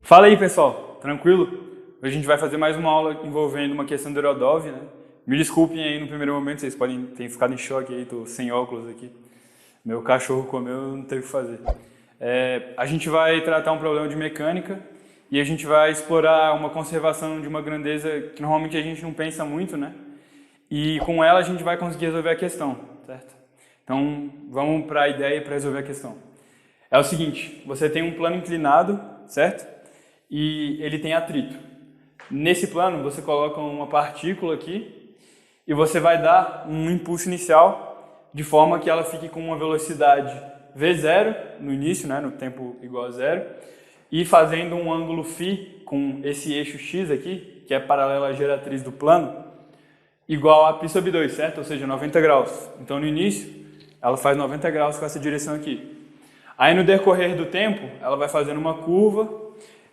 Fala aí, pessoal, tranquilo? Hoje a gente vai fazer mais uma aula envolvendo uma questão do Erodov, né? Me desculpem aí no primeiro momento, vocês podem ter ficado em choque aí, tô sem óculos aqui. Meu cachorro comeu, não teve o que fazer. A gente vai tratar um problema de mecânica e a gente vai explorar uma conservação de uma grandeza que normalmente a gente não pensa muito, né? E com ela a gente vai conseguir resolver a questão, certo? Então vamos para a ideia para resolver a questão. É o seguinte, você tem um plano inclinado, certo? E ele tem atrito. Nesse plano você coloca uma partícula aqui e você vai dar um impulso inicial de forma que ela fique com uma velocidade v0 no início, né, no tempo igual a zero, e fazendo um ângulo φ com esse eixo x aqui, que é paralelo à geratriz do plano, igual a π sobre 2, certo? Ou seja, 90 graus. Então no início ela faz 90 graus com essa direção aqui. Aí no decorrer do tempo ela vai fazendo uma curva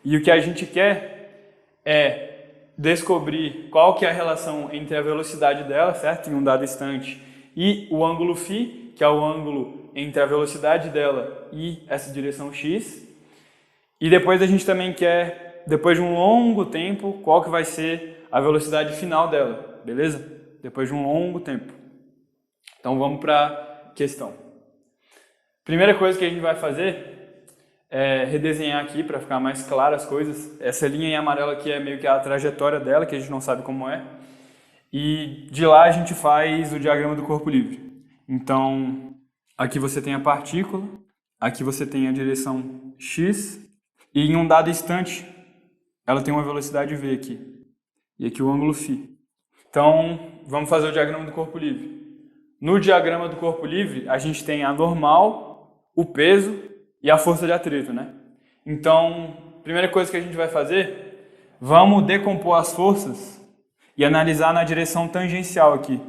e o que a gente quer é descobrir qual que é a relação entre a velocidade dela, certo? Em um dado instante, e o ângulo φ, que é o ângulo entre a velocidade dela e essa direção x. E depois a gente também quer, depois de um longo tempo, qual que vai ser a velocidade final dela, beleza? Depois de um longo tempo. Então vamos para a questão. Primeira coisa que a gente vai fazer é redesenhar aqui para ficar mais claro as coisas. Essa linha em amarelo aqui é meio que a trajetória dela, que a gente não sabe como é. E de lá a gente faz o diagrama do corpo livre. Então, aqui você tem a partícula, aqui você tem a direção x, e em um dado instante ela tem uma velocidade v aqui. E aqui o ângulo φ. Então, vamos fazer o diagrama do corpo livre. No diagrama do corpo livre, a gente tem a normal, o peso e a força de atrito, né? Então, primeira coisa que a gente vai fazer, vamos decompor as forças e analisar na direção tangencial aqui,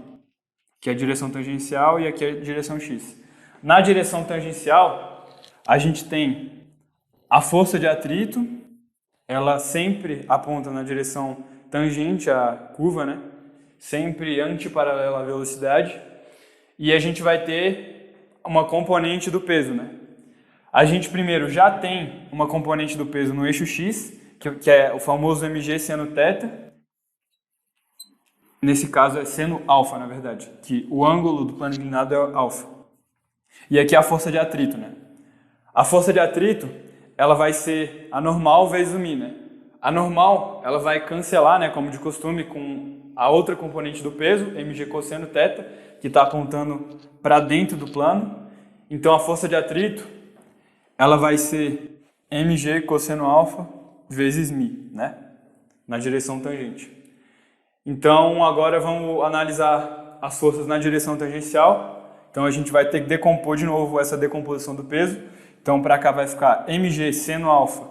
que é a direção tangencial e aqui é a direção x. Na direção tangencial, a gente tem a força de atrito, ela sempre aponta na direção tangente à curva, né? Sempre antiparalela à velocidade. E a gente vai ter uma componente do peso, né? A gente primeiro já tem uma componente do peso no eixo x, que é o famoso mg seno θ. Nesse caso é seno alfa, na verdade, que o ângulo do plano inclinado é alfa. E aqui é a força de atrito, né? A força de atrito, ela vai ser a normal vezes o μ, né? A normal, ela vai cancelar, né, como de costume, com a outra componente do peso, mg cosseno θ, que está apontando para dentro do plano. Então a força de atrito, ela vai ser mg cosseno alfa vezes μ, né? Na direção tangente. Então agora vamos analisar as forças na direção tangencial. Então a gente vai ter que decompor de novo essa decomposição do peso. Então para cá vai ficar mg seno alfa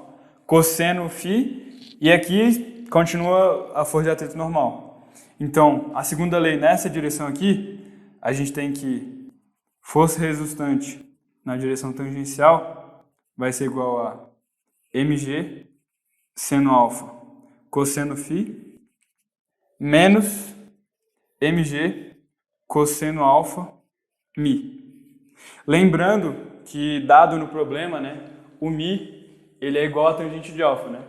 cosseno φ, e aqui continua a força de atrito normal. Então a segunda lei nessa direção aqui, a gente tem que força resultante na direção tangencial vai ser igual a mg seno alfa cosseno φ menos mg cosseno alfa μ. Lembrando que, dado no problema, né, o μ ele é igual a tangente de alfa, né?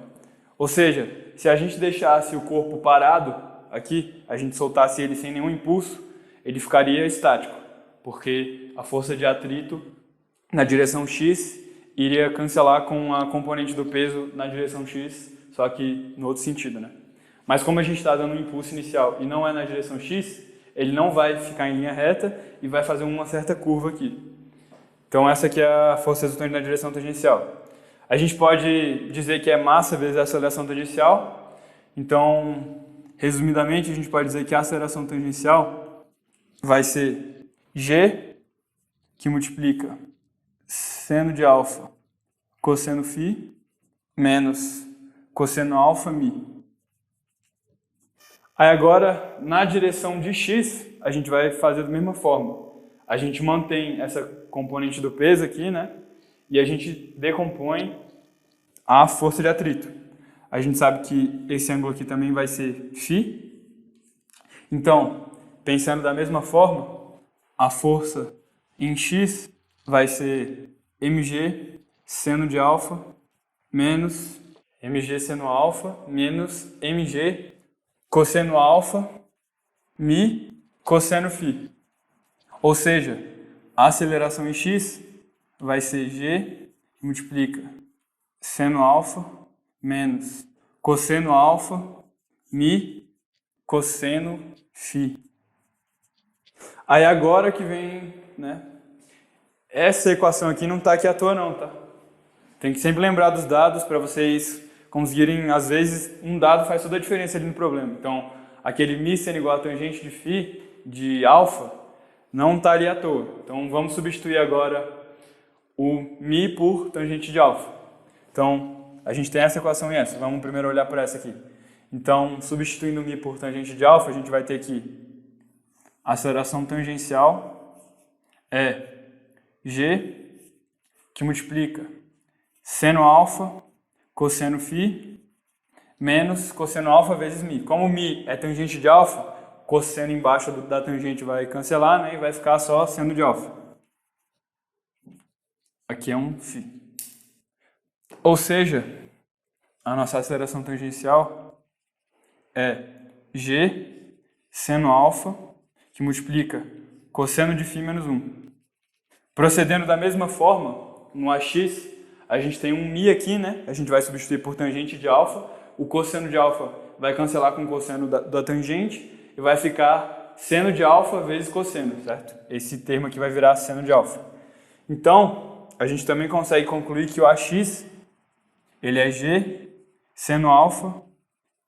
Ou seja, se a gente deixasse o corpo parado aqui, a gente soltasse ele sem nenhum impulso, ele ficaria estático, porque a força de atrito na direção x iria cancelar com a componente do peso na direção x, só que no outro sentido, né? Mas como a gente está dando um impulso inicial e não é na direção x, ele não vai ficar em linha reta e vai fazer uma certa curva aqui. Então essa aqui é a força resultante na direção tangencial. A gente pode dizer que é massa vezes a aceleração tangencial. Então, resumidamente, a gente pode dizer que a aceleração tangencial vai ser g, que multiplica seno de alfa cosseno φ menos cosseno alfa μ. Aí agora, na direção de x, a gente vai fazer da mesma forma. A gente mantém essa componente do peso aqui, né? E a gente decompõe a força de atrito. A gente sabe que esse ângulo aqui também vai ser φ. Então, pensando da mesma forma, a força em x vai ser mg seno de alfa menos mg seno alfa menos mg cosseno alfa mi cosseno φ. Ou seja, a aceleração em x vai ser g que multiplica seno alfa menos cosseno alfa mi cosseno φ. Aí agora que vem, né? Essa equação aqui não está aqui à toa não, tá? Tem que sempre lembrar dos dados para vocês conseguirem, às vezes, um dado faz toda a diferença ali no problema. Então, aquele mi sendo igual a tangente de φ, de alfa, não está ali à toa. Então, vamos substituir agora o mi por tangente de alfa. Então, a gente tem essa equação e essa. Vamos primeiro olhar para essa aqui. Então, substituindo o mi por tangente de alfa, a gente vai ter aqui a aceleração tangencial é g, que multiplica seno alfa cosseno φ menos cosseno alfa vezes mi. Como mi é tangente de alfa, cosseno embaixo da tangente vai cancelar, né, e vai ficar só seno de alfa. Aqui é um φ. Ou seja, a nossa aceleração tangencial é g seno alfa, que multiplica cosseno de φ menos 1. Procedendo da mesma forma, no AX, a gente tem um mi aqui, né? A gente vai substituir por tangente de alfa. O cosseno de alfa vai cancelar com o cosseno da tangente e vai ficar seno de alfa vezes cosseno, certo? Esse termo aqui vai virar seno de alfa. Então, a gente também consegue concluir que o AX, ele é g seno alfa,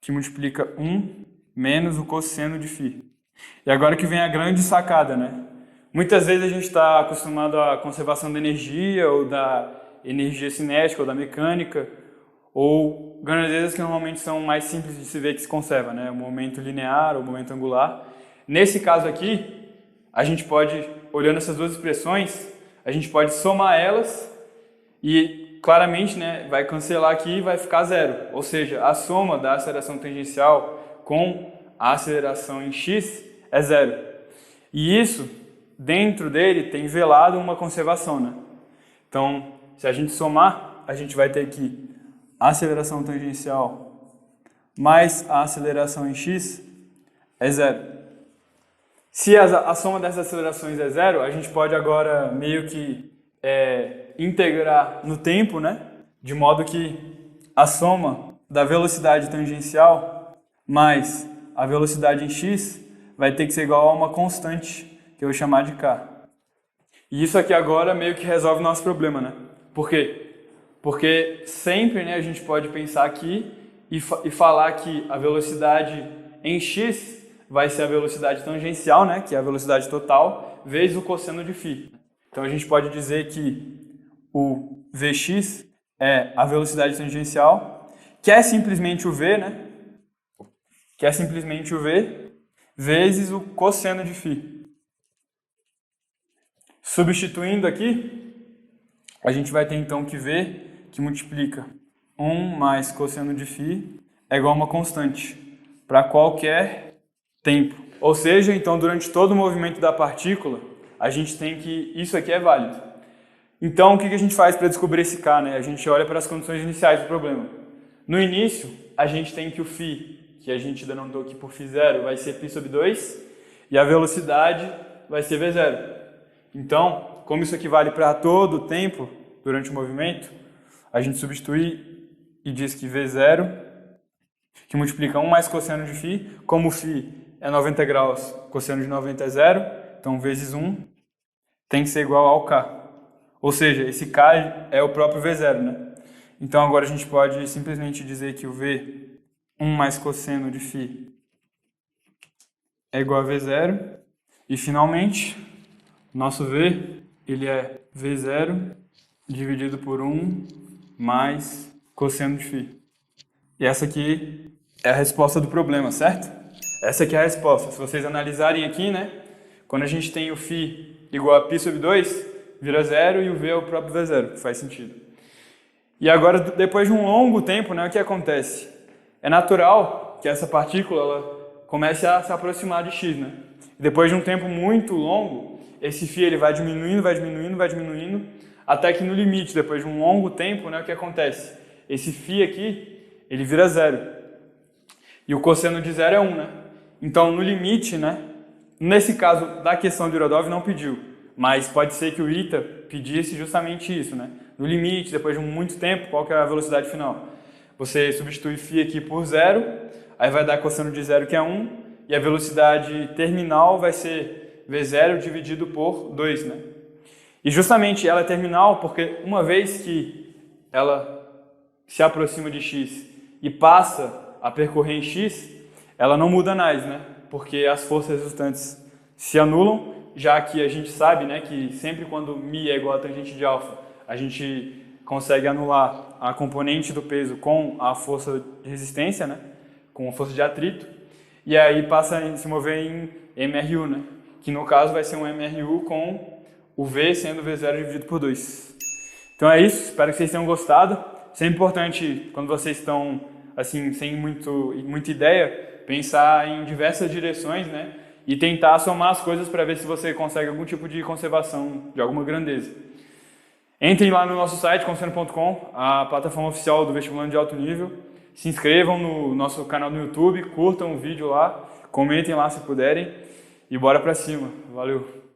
que multiplica 1 menos o cosseno de φ. E agora que vem a grande sacada, né? Muitas vezes a gente está acostumado à conservação da energia, ou da energia cinética, ou da mecânica, ou grandezas que normalmente são mais simples de se ver que se conserva, né? O momento linear ou o momento angular. Nesse caso aqui, a gente pode, olhando essas duas expressões, a gente pode somar elas e claramente, né, vai cancelar aqui e vai ficar zero. Ou seja, a soma da aceleração tangencial com a aceleração em x é zero. E isso, dentro dele, tem velado uma conservação, né? Então, se a gente somar, a gente vai ter aqui a aceleração tangencial mais a aceleração em x é zero. Se a soma dessas acelerações é zero, a gente pode agora meio que integrar no tempo, né? De modo que a soma da velocidade tangencial mais a velocidade em x vai ter que ser igual a uma constante, que eu vou chamar de k. E isso aqui agora meio que resolve o nosso problema, né? Por quê? Porque sempre, né, a gente pode pensar aqui e falar que a velocidade em x vai ser a velocidade tangencial, né, que é a velocidade total, vezes o cosseno de φ. Então a gente pode dizer que o Vx é a velocidade tangencial, que é simplesmente o v, né? Que é simplesmente o v vezes o cosseno de φ. Substituindo aqui, a gente vai ter então que v, que multiplica 1 mais cosseno de φ, é igual a uma constante para qualquer tempo. Ou seja, então durante todo o movimento da partícula, a gente tem que isso aqui é válido. Então o que a gente faz para descobrir esse k, né? A gente olha para as condições iniciais do problema. No início, a gente tem que o φ, que a gente denotou aqui por φ0, vai ser π sobre 2, e a velocidade vai ser v0. Então, como isso aqui vale para todo o tempo durante o movimento, a gente substitui e diz que v0, que multiplica 1 mais cosseno de φ, como φ é 90 graus, cosseno de 90 é 0, então vezes 1 tem que ser igual ao k. Ou seja, esse k é o próprio v0, né? Então agora a gente pode simplesmente dizer que o v, 1 mais cosseno de φ é igual a v0, e finalmente, nosso v, ele é v0 dividido por 1 mais cosseno de φ. E essa aqui é a resposta do problema, certo? Essa aqui é a resposta. Se vocês analisarem aqui, né? Quando a gente tem o φ igual a π sobre 2, vira 0 e o v é o próprio v0, que faz sentido. E agora, depois de um longo tempo, né, o que acontece? É natural que essa partícula ela comece a se aproximar de x, né? E depois de um tempo muito longo, esse φ ele vai diminuindo, vai diminuindo, vai diminuindo, até que no limite, depois de um longo tempo, né, o que acontece? Esse φ aqui, ele vira zero. E o cosseno de zero é 1, né? Então, no limite, né? Nesse caso da questão de Irodov não pediu, mas pode ser que o ITA pedisse justamente isso, né? No limite, depois de muito tempo, qual que é a velocidade final? Você substitui φ aqui por zero, aí vai dar cosseno de zero, que é 1, e a velocidade terminal vai ser V0 dividido por 2, né? E justamente ela é terminal porque uma vez que ela se aproxima de x e passa a percorrer em x, ela não muda mais, né? Porque as forças resultantes se anulam, já que a gente sabe, né, que sempre quando μ é igual a tangente de alfa, a gente consegue anular a componente do peso com a força de resistência, né, com a força de atrito, e aí passa a se mover em MRU, né, que no caso vai ser um MRU com o V sendo V0 dividido por 2. Então é isso, espero que vocês tenham gostado. Sempre importante, quando vocês estão assim, sem muita ideia, pensar em diversas direções, né, e tentar somar as coisas para ver se você consegue algum tipo de conservação de alguma grandeza. Entrem lá no nosso site, cosseno.com, a plataforma oficial do vestibulando de alto nível. Se inscrevam no nosso canal no YouTube, curtam o vídeo lá, comentem lá se puderem e bora pra cima. Valeu!